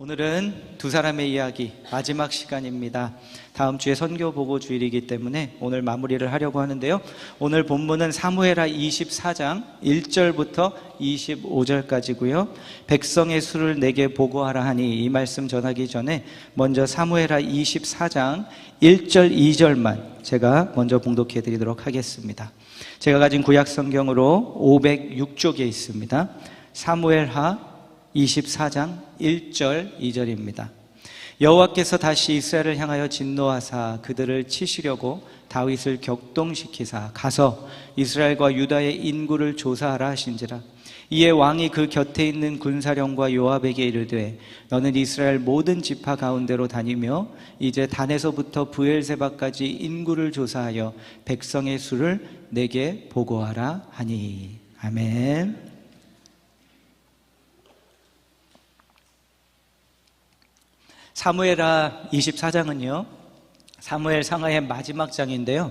오늘은 두 사람의 이야기 마지막 시간입니다. 다음 주에 선교 보고 주일이기 때문에 오늘 마무리를 하려고 하는데요. 오늘 본문은 사무엘하 24장 1절부터 25절까지고요. 백성의 수를 내게 보고하라 하니, 이 말씀 전하기 전에 먼저 사무엘하 24장 1절 2절만 제가 먼저 봉독해 드리도록 하겠습니다. 제가 가진 구약 성경으로 506쪽에 있습니다. 사무엘하 24장 1절 2절입니다. 여호와께서 다시 이스라엘을 향하여 진노하사 그들을 치시려고 다윗을 격동시키사 가서 이스라엘과 유다의 인구를 조사하라 하신지라. 이에 왕이 그 곁에 있는 군사령과 요압에게 이르되, 너는 이스라엘 모든 지파 가운데로 다니며 이제 단에서부터 브엘세바까지 인구를 조사하여 백성의 수를 내게 보고하라 하니. 아멘. 사무엘하 24장은요, 사무엘 상하의 마지막 장인데요,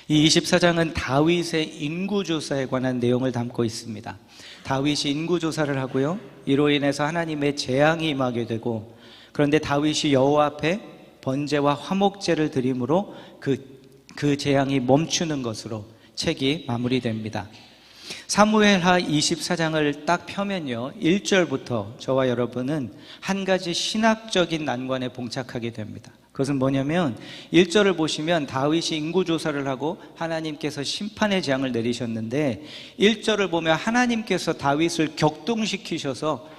이 24장은 다윗의 인구조사에 관한 내용을 담고 있습니다. 다윗이 인구조사를 하고요, 이로 인해서 하나님의 재앙이 임하게 되고, 그런데 다윗이 여호와 앞에 번제와 화목제를 드림으로 그 재앙이 멈추는 것으로 책이 마무리됩니다. 사무엘하 24장을 딱 펴면요, 1절부터 저와 여러분은 한 가지 신학적인 난관에 봉착하게 됩니다. 그것은 뭐냐면 1절을 보시면 다윗이 인구조사를 하고 하나님께서 심판의 재앙을 내리셨는데, 1절을 보면 하나님께서 다윗을 격동시키셔서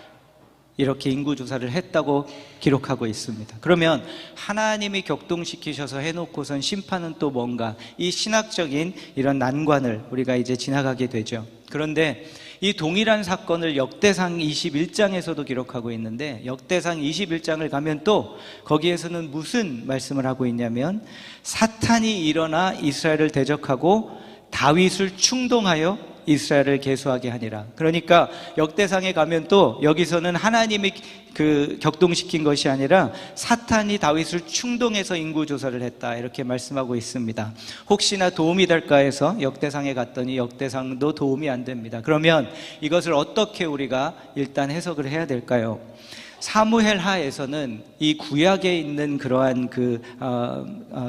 이렇게 인구조사를 했다고 기록하고 있습니다. 그러면 하나님이 격동시키셔서 해놓고선 심판은 또 뭔가, 이 신학적인 이런 난관을 우리가 이제 지나가게 되죠. 그런데 이 동일한 사건을 역대상 21장에서도 기록하고 있는데, 역대상 21장을 가면 또 거기에서는 무슨 말씀을 하고 있냐면, 사탄이 일어나 이스라엘을 대적하고 다윗을 충동하여 이스라엘을 계수하게 하니라. 그러니까 역대상에 가면 또 여기서는 하나님이 격동시킨 것이 아니라 사탄이 다윗을 충동해서 인구조사를 했다, 이렇게 말씀하고 있습니다. 혹시나 도움이 될까 해서 역대상에 갔더니 역대상도 도움이 안 됩니다. 그러면 이것을 어떻게 우리가 일단 해석을 해야 될까요? 사무엘하에서는 이 구약에 있는 그러한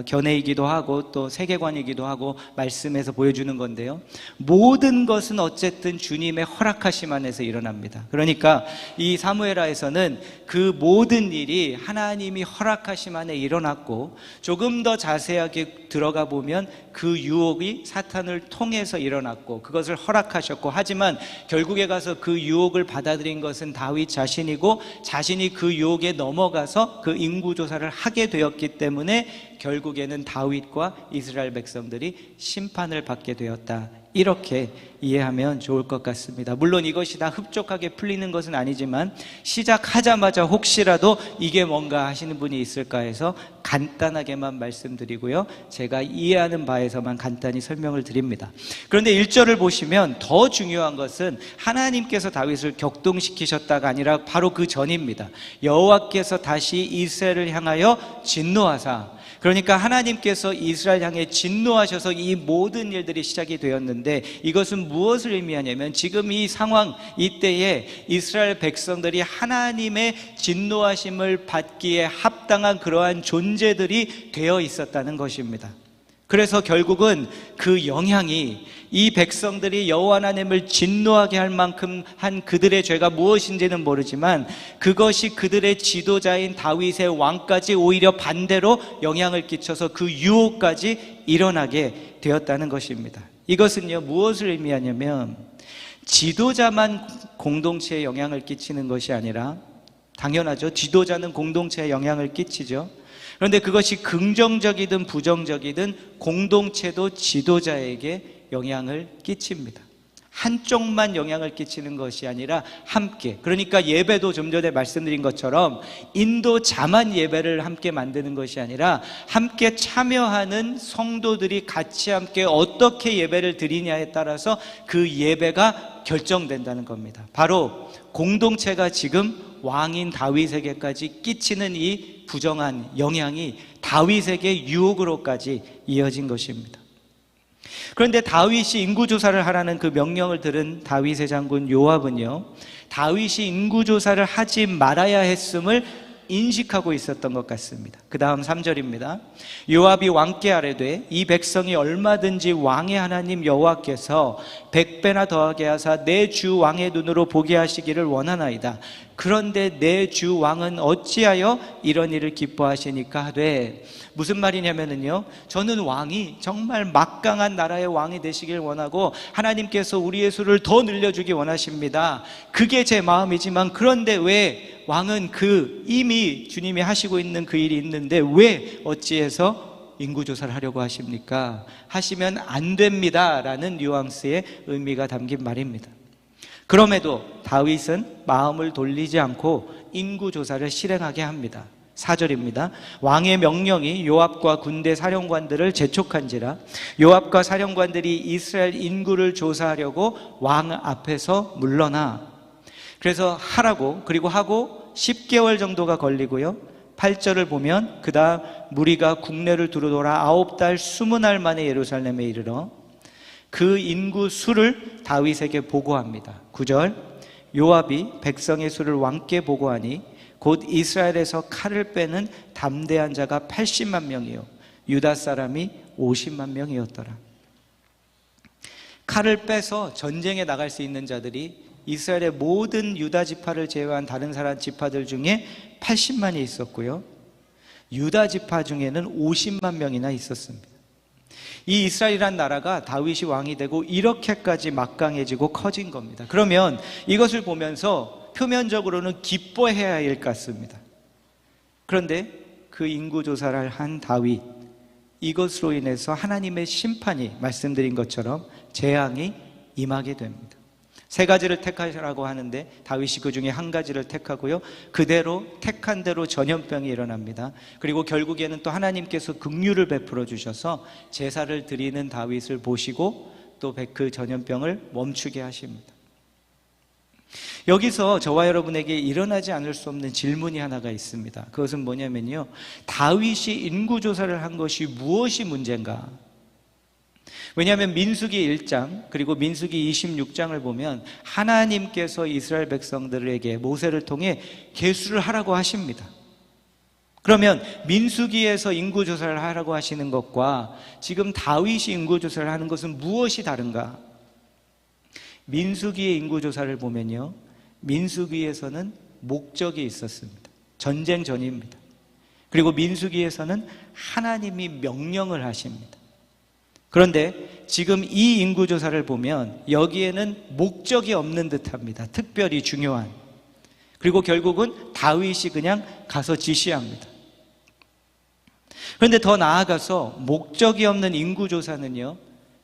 견해이기도 하고 또 세계관이기도 하고 말씀에서 보여주는 건데요, 모든 것은 어쨌든 주님의 허락하심 안에서 일어납니다. 그러니까 이 사무엘하에서는 그 모든 일이 하나님이 허락하심 안에 일어났고, 조금 더 자세하게 들어가 보면 그 유혹이 사탄을 통해서 일어났고 그것을 허락하셨고, 하지만 결국에 가서 그 유혹을 받아들인 것은 다윗 자신이고, 자신이 그 유혹에 넘어가서 그 인구조사를 하게 되었기 때문에 결국에는 다윗과 이스라엘 백성들이 심판을 받게 되었다, 이렇게 이해하면 좋을 것 같습니다. 물론 이것이 다 흡족하게 풀리는 것은 아니지만, 시작하자마자 혹시라도 이게 뭔가 하시는 분이 있을까 해서 간단하게만 말씀드리고요, 제가 이해하는 바에서만 간단히 설명을 드립니다. 그런데 1절을 보시면 더 중요한 것은 하나님께서 다윗을 격동시키셨다가 아니라 바로 그 전입니다. 여호와께서 다시 이스라엘을 향하여 진노하사, 그러니까 하나님께서 이스라엘 향해 진노하셔서 이 모든 일들이 시작이 되었는데, 이것은 무엇을 의미하냐면 지금 이 상황, 이때에 이스라엘 백성들이 하나님의 진노하심을 받기에 합당한 그러한 존재들이 되어 있었다는 것입니다. 그래서 결국은 그 영향이, 이 백성들이 여호와 하나님을 진노하게 할 만큼 한 그들의 죄가 무엇인지는 모르지만, 그것이 그들의 지도자인 다윗의 왕까지 오히려 반대로 영향을 끼쳐서 그 유혹까지 일어나게 되었다는 것입니다. 이것은요, 무엇을 의미하냐면 지도자만 공동체에 영향을 끼치는 것이 아니라, 당연하죠, 지도자는 공동체에 영향을 끼치죠. 그런데 그것이 긍정적이든 부정적이든 공동체도 지도자에게 영향을 끼칩니다. 한쪽만 영향을 끼치는 것이 아니라 함께, 그러니까 예배도 좀 전에 말씀드린 것처럼 인도자만 예배를 함께 만드는 것이 아니라 함께 참여하는 성도들이 같이 함께 어떻게 예배를 드리냐에 따라서 그 예배가 결정된다는 겁니다. 바로 공동체가 지금 왕인 다윗에게까지 끼치는 이 부정한 영향이 다윗에게 유혹으로까지 이어진 것입니다. 그런데 다윗이 인구조사를 하라는 그 명령을 들은 다윗의 장군 요압은요, 다윗이 인구조사를 하지 말아야 했음을 인식하고 있었던 것 같습니다. 그 다음 3절입니다. 요압이 왕께 아뢰되 이 백성이 얼마든지 왕의 하나님 여호와께서 100배나 더하게 하사 내 주 왕의 눈으로 보게 하시기를 원하나이다. 그런데 내 주 왕은 어찌하여 이런 일을 기뻐하시니까 하되, 무슨 말이냐면요, 저는 왕이 정말 막강한 나라의 왕이 되시길 원하고 하나님께서 우리의 수를 더 늘려주기 원하십니다. 그게 제 마음이지만, 그런데 왜 왕은 이미 주님이 하시고 있는 그 일이 있는데 왜 어찌해서 인구조사를 하려고 하십니까? 하시면 안 됩니다 라는 뉘앙스의 의미가 담긴 말입니다. 그럼에도 다윗은 마음을 돌리지 않고 인구조사를 실행하게 합니다. 4절입니다. 왕의 명령이 요압과 군대 사령관들을 재촉한지라 요압과 사령관들이 이스라엘 인구를 조사하려고 왕 앞에서 물러나. 그래서 하라고, 그리고 하고 10개월 정도가 걸리고요, 8절을 보면 그 다음 무리가 국내를 두루 돌아 9달 20날 만에 예루살렘에 이르러 그 인구 수를 다윗에게 보고합니다. 9절, 요압이 백성의 수를 왕께 보고하니 곧 이스라엘에서 칼을 빼는 담대한 자가 80만 명이요 유다 사람이 50만 명이었더라. 칼을 빼서 전쟁에 나갈 수 있는 자들이 이스라엘의 모든 유다 지파를 제외한 다른 사람 지파들 중에 80만이 있었고요, 유다 지파 중에는 50만 명이나 있었습니다. 이 이스라엘이란 나라가 다윗이 왕이 되고 이렇게까지 막강해지고 커진 겁니다. 그러면 이것을 보면서 표면적으로는 기뻐해야 할 것 같습니다. 그런데 그 인구조사를 한 다윗, 이것으로 인해서 하나님의 심판이 말씀드린 것처럼 재앙이 임하게 됩니다. 세 가지를 택하라고 하는데 다윗이 그 중에 한 가지를 택하고요, 그대로 택한 대로 전염병이 일어납니다. 그리고 결국에는 또 하나님께서 긍휼을 베풀어 주셔서 제사를 드리는 다윗을 보시고 또 그 전염병을 멈추게 하십니다. 여기서 저와 여러분에게 일어나지 않을 수 없는 질문이 하나가 있습니다. 그것은 뭐냐면요, 다윗이 인구조사를 한 것이 무엇이 문제인가? 왜냐하면 민수기 1장 그리고 민수기 26장을 보면 하나님께서 이스라엘 백성들에게 모세를 통해 계수를 하라고 하십니다. 그러면 민수기에서 인구조사를 하라고 하시는 것과 지금 다윗이 인구조사를 하는 것은 무엇이 다른가? 민수기의 인구조사를 보면요, 민수기에서는 목적이 있었습니다. 전쟁 전입니다. 그리고 민수기에서는 하나님이 명령을 하십니다. 그런데 지금 이 인구조사를 보면 여기에는 목적이 없는 듯합니다. 특별히 중요한. 그리고 결국은 다윗이 그냥 가서 지시합니다. 그런데 더 나아가서 목적이 없는 인구조사는요,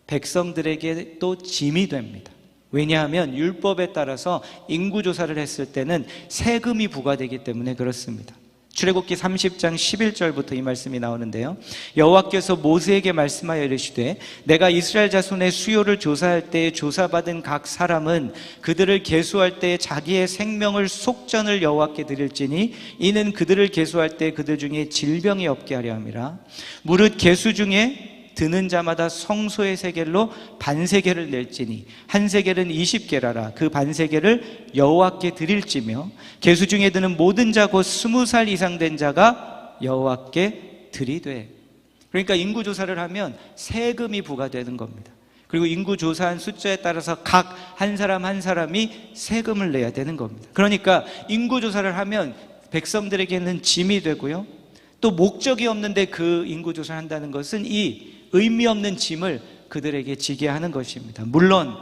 백성들에게 또 짐이 됩니다. 왜냐하면 율법에 따라서 인구조사를 했을 때는 세금이 부과되기 때문에 그렇습니다. 출애굽기 30장 11절부터 이 말씀이 나오는데요, 여호와께서 모세에게 말씀하여 이르시되 내가 이스라엘 자손의 수요를 조사할 때에 조사받은 각 사람은 그들을 계수할 때에 자기의 생명을 속전을 여호와께 드릴지니 이는 그들을 계수할 때 그들 중에 질병이 없게 하려 함이라. 무릇 계수 중에 드는 자마다 성소의 세겔로 반세겔을 낼지니 한 세겔은 20게라라. 그 반세겔을 여호와께 드릴지며 계수 중에 드는 모든 자 곧 20살 이상 된 자가 여호와께 드리되. 그러니까 인구조사를 하면 세금이 부과되는 겁니다. 그리고 인구조사한 숫자에 따라서 각 한 사람 한 사람이 세금을 내야 되는 겁니다. 그러니까 인구조사를 하면 백성들에게는 짐이 되고요, 또 목적이 없는데 그 인구조사를 한다는 것은 이 의미 없는 짐을 그들에게 지게 하는 것입니다. 물론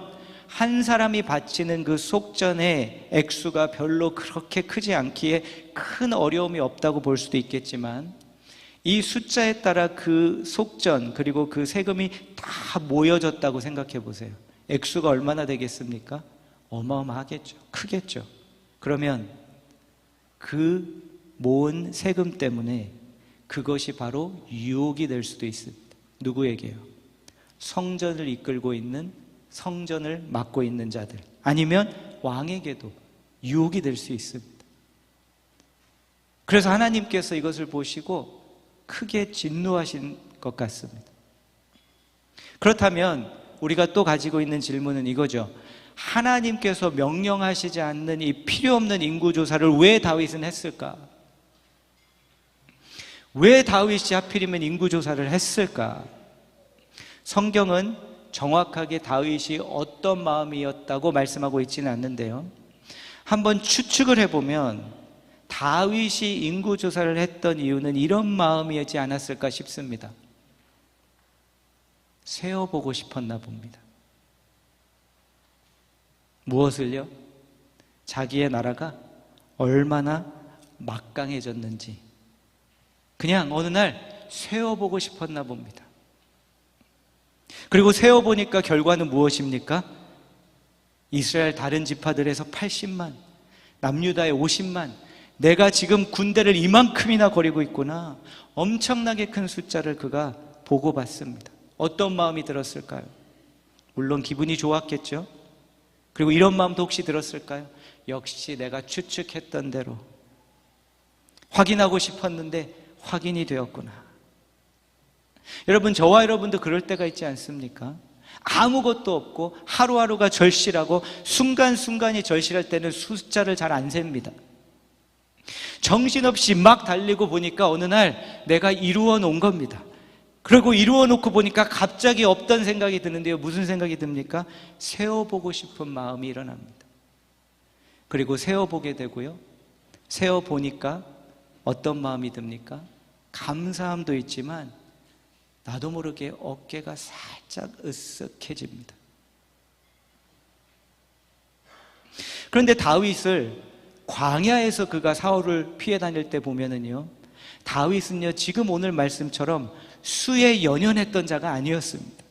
한 사람이 바치는 그 속전의 액수가 별로 그렇게 크지 않기에 큰 어려움이 없다고 볼 수도 있겠지만, 이 숫자에 따라 그 속전 그리고 그 세금이 다 모여졌다고 생각해 보세요. 액수가 얼마나 되겠습니까? 어마어마하겠죠. 크겠죠. 그러면 그 모은 세금 때문에 그것이 바로 유혹이 될 수도 있습니다. 누구에게요? 성전을 이끌고 있는, 성전을 맡고 있는 자들, 아니면 왕에게도 유혹이 될 수 있습니다. 그래서 하나님께서 이것을 보시고 크게 진노하신 것 같습니다. 그렇다면 우리가 또 가지고 있는 질문은 이거죠. 하나님께서 명령하시지 않는 이 필요 없는 인구조사를 왜 다윗은 했을까? 왜 다윗이 하필이면 인구조사를 했을까? 성경은 정확하게 다윗이 어떤 마음이었다고 말씀하고 있지는 않는데요, 한번 추측을 해보면 다윗이 인구조사를 했던 이유는 이런 마음이었지 않았을까 싶습니다. 세어보고 싶었나 봅니다. 무엇을요? 자기의 나라가 얼마나 막강해졌는지 그냥 어느 날 세어보고 싶었나 봅니다. 그리고 세어보니까 결과는 무엇입니까? 이스라엘 다른 지파들에서 80만, 남유다의 50만, 내가 지금 군대를 이만큼이나 거리고 있구나, 엄청나게 큰 숫자를 그가 보고 봤습니다. 어떤 마음이 들었을까요? 물론 기분이 좋았겠죠. 그리고 이런 마음도 혹시 들었을까요? 역시 내가 추측했던 대로 확인하고 싶었는데 확인이 되었구나. 여러분, 저와 여러분도 그럴 때가 있지 않습니까? 아무것도 없고 하루하루가 절실하고 순간순간이 절실할 때는 숫자를 잘 안 셉니다. 정신없이 막 달리고 보니까 어느 날 내가 이루어 놓은 겁니다. 그리고 이루어 놓고 보니까 갑자기 없던 생각이 드는데요, 무슨 생각이 듭니까? 세어보고 싶은 마음이 일어납니다. 그리고 세어보게 되고요, 세어보니까 어떤 마음이 듭니까? 감사함도 있지만 나도 모르게 어깨가 살짝 으쓱해집니다. 그런데 다윗을 광야에서 그가 사울을 피해 다닐 때 보면은요, 다윗은요 지금 오늘 말씀처럼 수에 연연했던 자가 아니었습니다.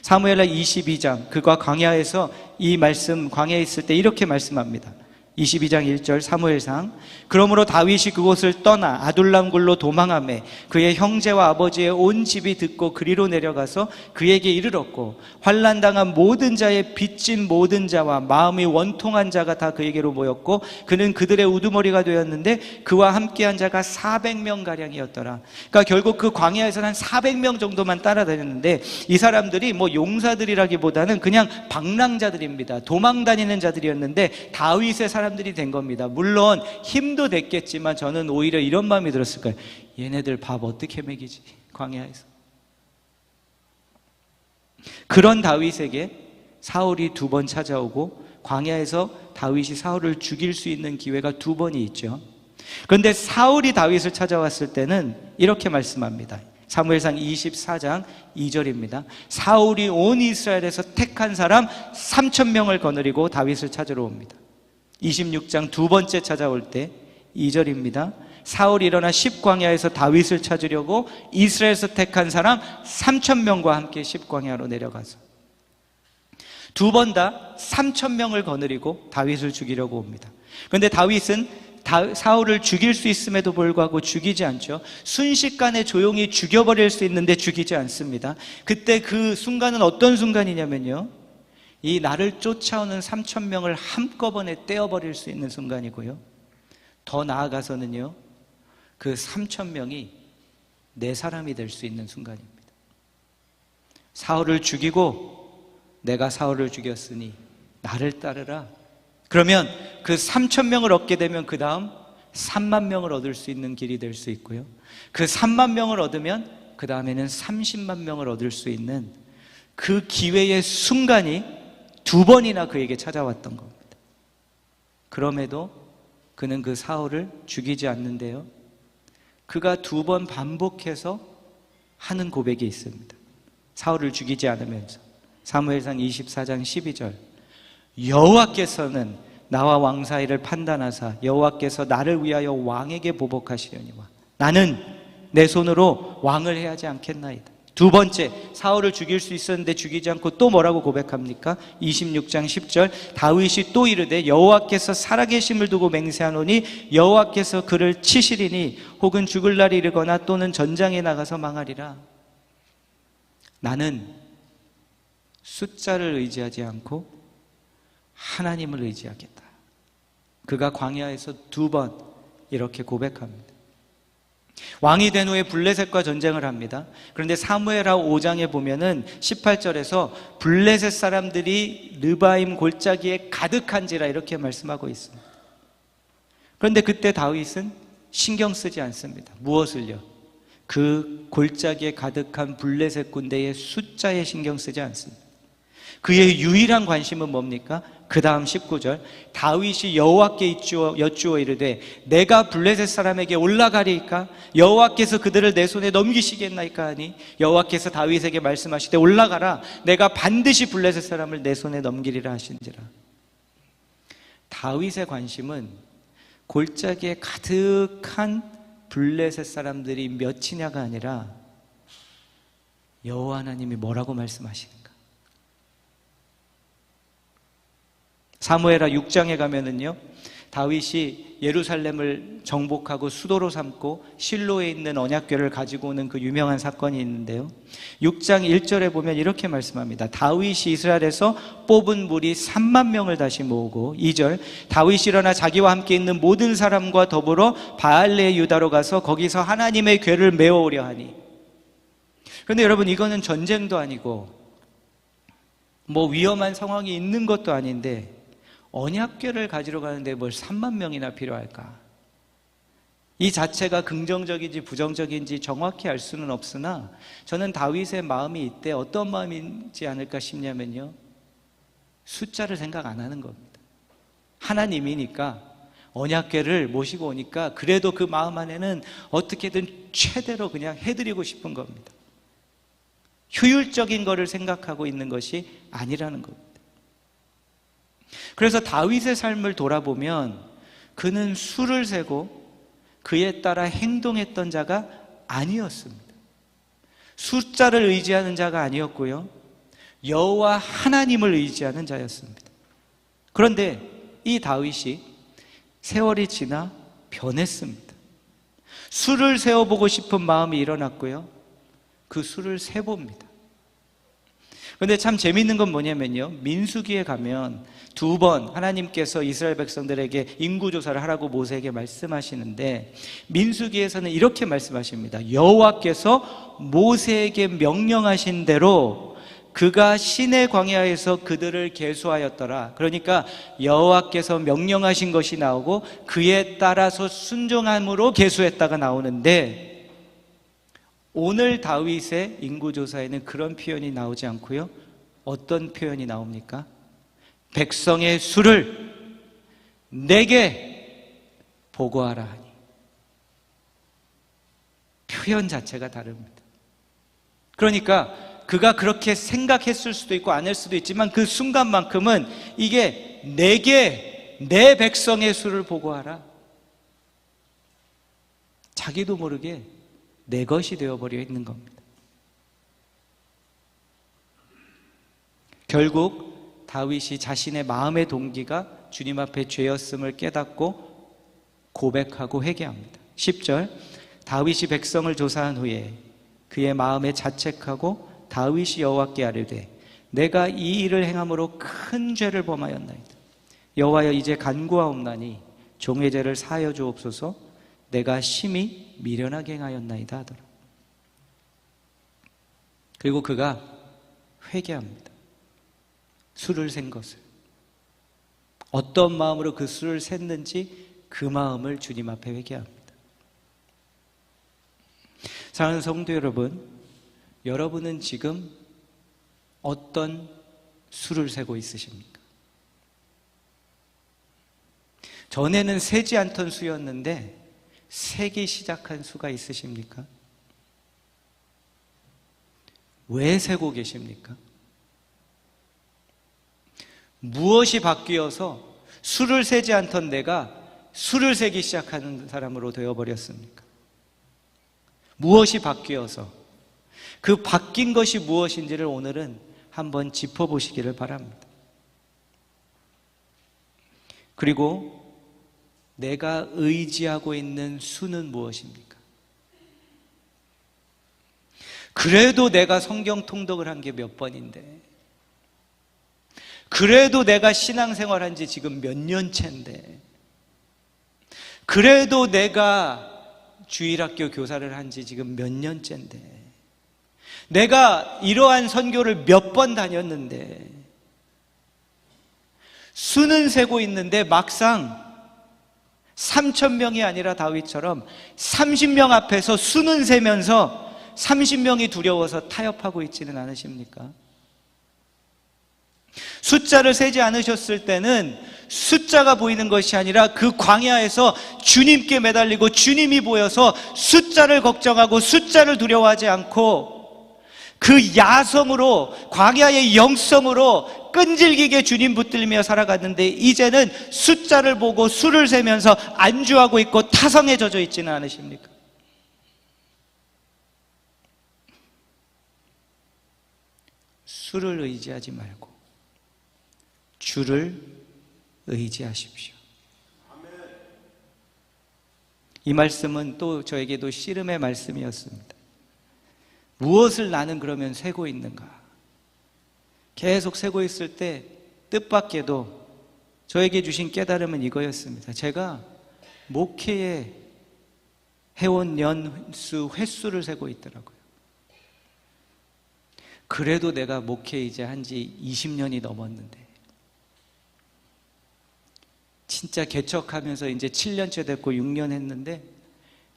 사무엘하 22장, 그가 광야에서 이 말씀, 광야에 있을 때 이렇게 말씀합니다. 22장 1절 사무엘상, 그러므로 다윗이 그곳을 떠나 아둘람굴로 도망하매 그의 형제와 아버지의 온 집이 듣고 그리로 내려가서 그에게 이르렀고 환난당한 모든 자의 빚진 모든 자와 마음이 원통한 자가 다 그에게로 모였고 그는 그들의 우두머리가 되었는데 그와 함께한 자가 400명가량이었더라. 그러니까 결국 그 광야에서는 한 400명 정도만 따라다녔는데 이 사람들이 뭐 용사들이라기보다는 그냥 방랑자들입니다. 도망다니는 자들이었는데 다윗의 사람들이 된 겁니다. 물론 힘도 됐겠지만 저는 오히려 이런 마음이 들었을 거예요. 얘네들 밥 어떻게 먹이지? 광야에서. 그런 다윗에게 사울이 2번 찾아오고 광야에서 다윗이 사울을 죽일 수 있는 기회가 2번이 있죠. 그런데 사울이 다윗을 찾아왔을 때는 이렇게 말씀합니다. 사무엘상 24장 2절입니다. 사울이 온 이스라엘에서 택한 사람 3,000명을 거느리고 다윗을 찾으러 옵니다. 26장 2번째 찾아올 때 2절입니다. 사울이 일어나 십광야에서 다윗을 찾으려고 이스라엘에서 택한 사람 3,000명과 함께 십광야로 내려가서 2번 다 3,000명을 거느리고 다윗을 죽이려고 옵니다. 그런데 다윗은 사울을 죽일 수 있음에도 불구하고 죽이지 않죠. 순식간에 조용히 죽여버릴 수 있는데 죽이지 않습니다. 그때 그 순간은 어떤 순간이냐면요, 이 나를 쫓아오는 3,000명을 한꺼번에 떼어버릴 수 있는 순간이고요, 더 나아가서는요, 그 3,000명이 내 사람이 될 수 있는 순간입니다. 사울을 죽이고 내가 사울을 죽였으니 나를 따르라. 그러면 그 3,000명을 얻게 되면 그 다음 3만 명을 얻을 수 있는 길이 될 수 있고요, 그 3만 명을 얻으면 그 다음에는 30만 명을 얻을 수 있는 그 기회의 순간이 2번이나 그에게 찾아왔던 겁니다. 그럼에도 그는 그 사울을 죽이지 않는데요, 그가 2번 반복해서 하는 고백이 있습니다. 사울을 죽이지 않으면서 사무엘상 24장 12절, 여호와께서는 나와 왕 사이를 판단하사 여호와께서 나를 위하여 왕에게 보복하시려니와 나는 내 손으로 왕을 해야지 않겠나이다. 2번째, 사울을 죽일 수 있었는데 죽이지 않고 또 뭐라고 고백합니까? 26장 10절, 다윗이 또 이르되 여호와께서 살아계심을 두고 맹세하노니 여호와께서 그를 치시리니 혹은 죽을 날이 이르거나 또는 전장에 나가서 망하리라. 나는 숫자를 의지하지 않고 하나님을 의지하겠다. 그가 광야에서 2번 이렇게 고백합니다. 왕이 된 후에 블레셋과 전쟁을 합니다. 그런데 사무엘하 5장에 보면은 18절에서 블레셋 사람들이 르바임 골짜기에 가득한지라 이렇게 말씀하고 있습니다. 그런데 그때 다윗은 신경 쓰지 않습니다. 무엇을요? 그 골짜기에 가득한 블레셋 군대의 숫자에 신경 쓰지 않습니다. 그의 유일한 관심은 뭡니까? 그 다음 19절, 다윗이 여호와께 여쭈어 이르되 내가 블레셋 사람에게 올라가리이까? 여호와께서 그들을 내 손에 넘기시겠나이까 하니 여호와께서 다윗에게 말씀하시되 올라가라, 내가 반드시 블레셋 사람을 내 손에 넘기리라 하신지라. 다윗의 관심은 골짜기에 가득한 블레셋 사람들이 몇이냐가 아니라 여호와 하나님이 뭐라고 말씀하시는가. 사무엘하 6장에 가면은요, 다윗이 예루살렘을 정복하고 수도로 삼고 실로에 있는 언약궤를 가지고 오는 그 유명한 사건이 있는데요, 6장 1절에 보면 이렇게 말씀합니다. 다윗이 이스라엘에서 뽑은 무리 3만 명을 다시 모으고, 2절, 다윗이 일어나 자기와 함께 있는 모든 사람과 더불어 바알레 유다로 가서 거기서 하나님의 궤를 메어오려 하니. 그런데 여러분, 이거는 전쟁도 아니고 뭐 위험한 상황이 있는 것도 아닌데 언약궤를 가지러 가는데 뭘 3만 명이나 필요할까? 이 자체가 긍정적인지 부정적인지 정확히 알 수는 없으나 저는 다윗의 마음이 이때 어떤 마음이지 않을까 싶냐면요, 숫자를 생각 안 하는 겁니다. 하나님이니까 언약궤를 모시고 오니까 그래도 그 마음 안에는 어떻게든 최대로 그냥 해드리고 싶은 겁니다. 효율적인 거를 생각하고 있는 것이 아니라는 겁니다. 그래서 다윗의 삶을 돌아보면 그는 수를 세고 그에 따라 행동했던 자가 아니었습니다. 숫자를 의지하는 자가 아니었고요, 여호와 하나님을 의지하는 자였습니다. 그런데 이 다윗이 세월이 지나 변했습니다. 수를 세어보고 싶은 마음이 일어났고요, 그 수를 세봅니다. 그런데 참 재미있는 건 뭐냐면요, 민수기에 가면 2번 하나님께서 이스라엘 백성들에게 인구조사를 하라고 모세에게 말씀하시는데, 민수기에서는 이렇게 말씀하십니다. 여호와께서 모세에게 명령하신 대로 그가 시내 광야에서 그들을 계수하였더라. 그러니까 여호와께서 명령하신 것이 나오고 그에 따라서 순종함으로 계수했다가 나오는데, 오늘 다윗의 인구조사에는 그런 표현이 나오지 않고요, 어떤 표현이 나옵니까? 백성의 수를 내게 보고하라 하니. 표현 자체가 다릅니다. 그러니까 그가 그렇게 생각했을 수도 있고 안 할 수도 있지만 그 순간만큼은 이게 내게 내 백성의 수를 보고하라, 자기도 모르게 내 것이 되어버려 있는 겁니다. 결국 다윗이 자신의 마음의 동기가 주님 앞에 죄였음을 깨닫고 고백하고 회개합니다. 10절, 다윗이 백성을 조사한 후에 그의 마음에 자책하고 다윗이 여호와께 아뢰되 내가 이 일을 행함으로 큰 죄를 범하였나이다. 여호와여, 이제 간구하옵나니 종의 죄를 사하여 주옵소서. 내가 심히 미련하게 행하였나이다 하더라. 그리고 그가 회개합니다. 수를 센 것을, 어떤 마음으로 그 수를 셌는지 그 마음을 주님 앞에 회개합니다. 사랑하는 성도 여러분, 여러분은 지금 어떤 수를 세고 있으십니까? 전에는 세지 않던 수였는데 세기 시작한 수가 있으십니까? 왜 세고 계십니까? 무엇이 바뀌어서 수를 세지 않던 내가 수를 세기 시작하는 사람으로 되어버렸습니까? 무엇이 바뀌어서, 그 바뀐 것이 무엇인지를 오늘은 한번 짚어보시기를 바랍니다. 그리고 내가 의지하고 있는 수는 무엇입니까? 그래도 내가 성경 통독을 한 게 몇 번인데, 그래도 내가 신앙생활 한 지 지금 몇 년째인데, 그래도 내가 주일학교 교사를 한 지 지금 몇 년째인데, 내가 이러한 선교를 몇 번 다녔는데, 수는 세고 있는데 막상 3,000명이 아니라 다윗처럼 30명 앞에서 수는 세면서 30명이 두려워서 타협하고 있지는 않으십니까? 숫자를 세지 않으셨을 때는 숫자가 보이는 것이 아니라 그 광야에서 주님께 매달리고 주님이 보여서 숫자를 걱정하고 숫자를 두려워하지 않고 그 야성으로, 광야의 영성으로 끈질기게 주님 붙들며 살아갔는데, 이제는 숫자를 보고 수를 세면서 안주하고 있고 타성에 젖어 있지는 않으십니까? 수를 의지하지 말고 주를 의지하십시오. 이 말씀은 또 저에게도 씨름의 말씀이었습니다. 무엇을 나는 그러면 세고 있는가? 계속 세고 있을 때 뜻밖에도 저에게 주신 깨달음은 이거였습니다. 제가 목회에 해온 연수 횟수를 세고 있더라고요. 그래도 내가 목회 이제 한 지 20년이 넘었는데, 진짜 개척하면서 이제 7년째 됐고 6년 했는데,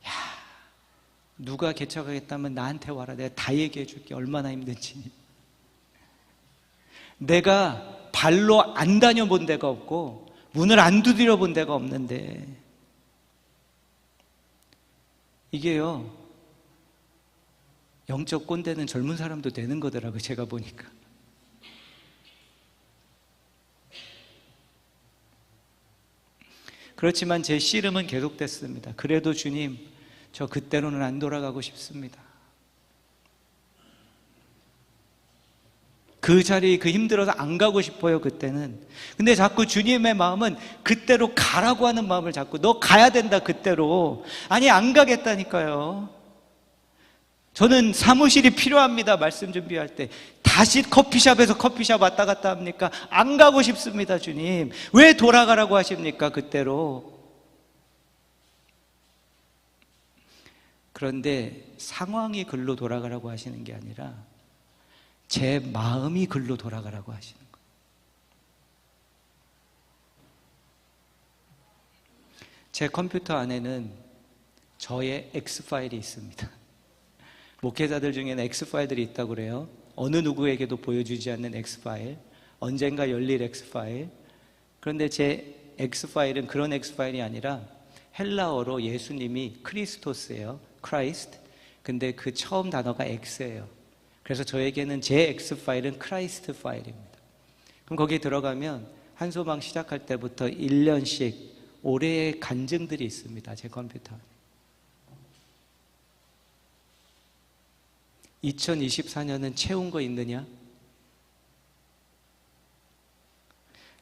야, 누가 개척하겠다면 나한테 와라. 내가 다 얘기해 줄게. 얼마나 힘든지. 내가 발로 안 다녀본 데가 없고 문을 안 두드려 본 데가 없는데, 이게요, 영적 꼰대는 젊은 사람도 되는 거더라고요. 제가 보니까. 그렇지만 제 씨름은 계속됐습니다. 그래도 주님, 저 그때로는 안 돌아가고 싶습니다. 그 자리, 그 힘들어서 안 가고 싶어요, 그때는. 근데 자꾸 주님의 마음은 그때로 가라고 하는 마음을 자꾸, 너 가야 된다, 그때로. 아니, 안 가겠다니까요. 저는 사무실이 필요합니다, 말씀 준비할 때. 다시 커피숍에서 커피숍 왔다 갔다 합니까? 안 가고 싶습니다, 주님. 왜 돌아가라고 하십니까, 그때로? 그런데 상황이 글로 돌아가라고 하시는 게 아니라 제 마음이 글로 돌아가라고 하시는 거예요. 제 컴퓨터 안에는 저의 X파일이 있습니다. 목회자들 중에는 X파일들이 있다고 그래요. 어느 누구에게도 보여주지 않는 X파일, 언젠가 열릴 X파일. 그런데 제 X파일은 그런 X파일이 아니라 헬라어로 예수님이 크리스토스예요. 크라이스트. 근데 그 처음 단어가 X예요. 그래서 저에게는 제 X파일은 크라이스트 파일입니다. 그럼 거기에 들어가면 한소망 시작할 때부터 1년씩 올해의 간증들이 있습니다. 제 컴퓨터 안에. 2024년은 채운 거 있느냐?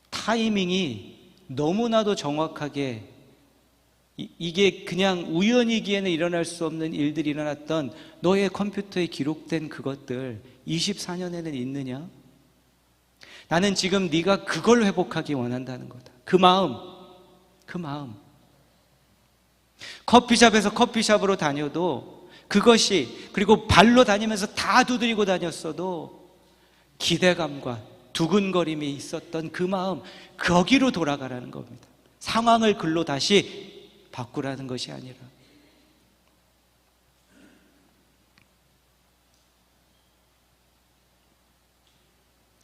타이밍이 너무나도 정확하게, 이게 그냥 우연이기에는 일어날 수 없는 일들이 일어났던 너의 컴퓨터에 기록된 그것들 24년에는 있느냐? 나는 지금 네가 그걸 회복하기 원한다는 거다. 그 마음. 커피숍에서 커피숍으로 다녀도 그것이, 그리고 발로 다니면서 다 두드리고 다녔어도 기대감과 두근거림이 있었던 그 마음, 거기로 돌아가라는 겁니다. 상황을 글로 다시 바꾸라는 것이 아니라.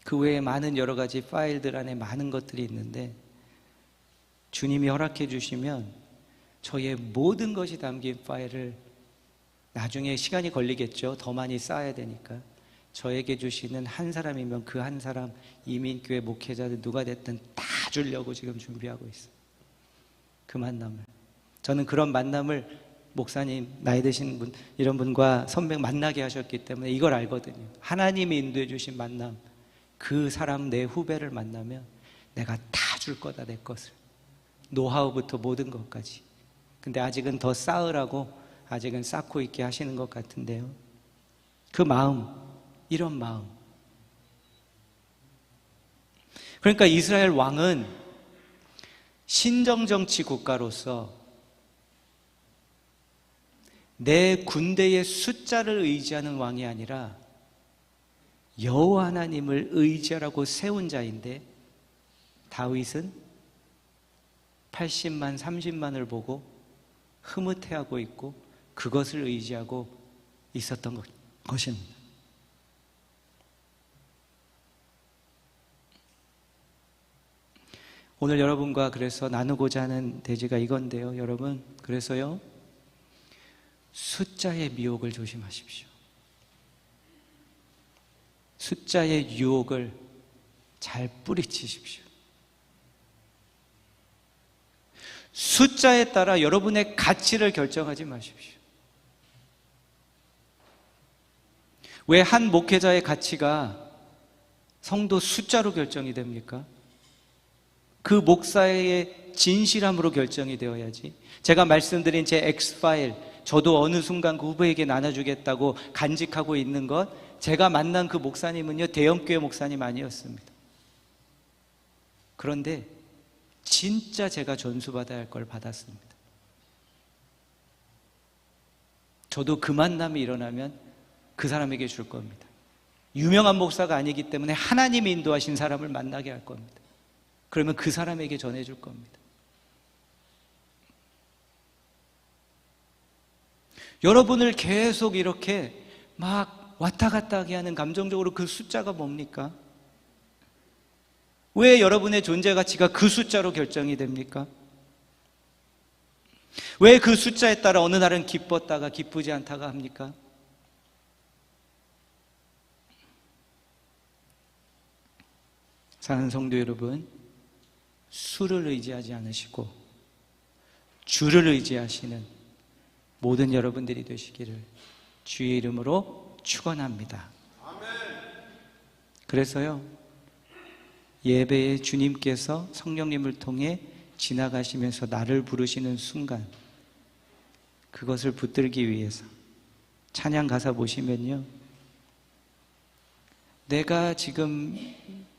그 외에 많은 여러 가지 파일들 안에 많은 것들이 있는데, 주님이 허락해 주시면 저의 모든 것이 담긴 파일을, 나중에 시간이 걸리겠죠. 더 많이 쌓아야 되니까. 저에게 주시는 한 사람이면 그 한 사람, 이민교회 목회자들 누가 됐든 다 주려고 지금 준비하고 있어요. 그 만남을. 저는 그런 만남을 목사님, 나이 드신 분, 이런 분과 선배 만나게 하셨기 때문에 이걸 알거든요. 하나님이 인도해 주신 만남, 그 사람, 내 후배를 만나면 내가 다 줄 거다, 내 것을. 노하우부터 모든 것까지. 근데 아직은 더 쌓으라고, 아직은 쌓고 있게 하시는 것 같은데요. 그 마음, 이런 마음. 그러니까 이스라엘 왕은 신정정치 국가로서 내 군대의 숫자를 의지하는 왕이 아니라 여호와 하나님을 의지하라고 세운 자인데, 다윗은 80만, 30만을 보고 흐뭇해하고 있고 그것을 의지하고 있었던 것입니다. 오늘 여러분과 그래서 나누고자 하는 대지가 이건데요, 여러분, 그래서요, 숫자의 미혹을 조심하십시오. 숫자의 유혹을 잘 뿌리치십시오. 숫자에 따라 여러분의 가치를 결정하지 마십시오. 왜 한 목회자의 가치가 성도 숫자로 결정이 됩니까? 그 목사의 진실함으로 결정이 되어야지. 제가 말씀드린 제 X파일, 저도 어느 순간 그 후배에게 나눠주겠다고 간직하고 있는 것, 제가 만난 그 목사님은요, 대형교회 목사님 아니었습니다. 그런데 진짜 제가 전수받아야 할 걸 받았습니다. 저도 그 만남이 일어나면 그 사람에게 줄 겁니다. 유명한 목사가 아니기 때문에 하나님이 인도하신 사람을 만나게 할 겁니다. 그러면 그 사람에게 전해줄 겁니다. 여러분을 계속 이렇게 막 왔다 갔다 하게 하는 감정적으로 그 숫자가 뭡니까? 왜 여러분의 존재 가치가 그 숫자로 결정이 됩니까? 왜 그 숫자에 따라 어느 날은 기뻤다가 기쁘지 않다가 합니까? 사랑하는 성도 여러분, 수를 의지하지 않으시고 주를 의지하시는 모든 여러분들이 되시기를 주의 이름으로 축원합니다. 그래서요, 예배에 주님께서 성령님을 통해 지나가시면서 나를 부르시는 순간, 그것을 붙들기 위해서 찬양 가사 보시면요, 내가 지금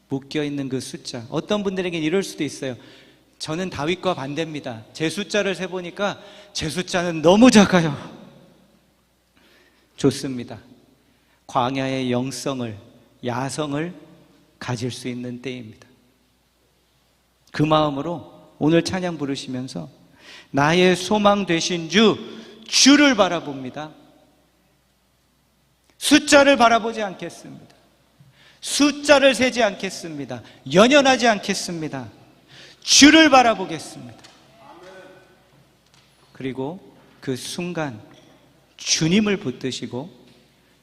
묶여있는 그 숫자, 어떤 분들에게는 이럴 수도 있어요. 저는 다윗과 반대입니다. 제 숫자를 세보니까 제 숫자는 너무 작아요. 좋습니다. 광야의 영성을, 야성을 가질 수 있는 때입니다. 그 마음으로 오늘 찬양 부르시면서 나의 소망 되신 주를 바라봅니다. 숫자를 바라보지 않겠습니다. 숫자를 세지 않겠습니다. 연연하지 않겠습니다. 주를 바라보겠습니다. 그리고 그 순간 주님을 붙드시고,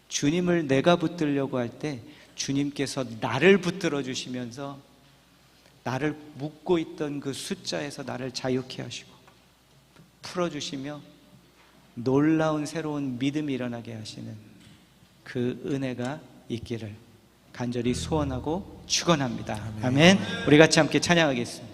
주님을 내가 붙들려고 할 때 주님께서 나를 붙들어 주시면서 나를 묶고 있던 그 숫자에서 나를 자유케 하시고 풀어주시며 놀라운 새로운 믿음이 일어나게 하시는 그 은혜가 있기를 간절히 소원하고 축원합니다. 아멘. 우리 같이 함께 찬양하겠습니다.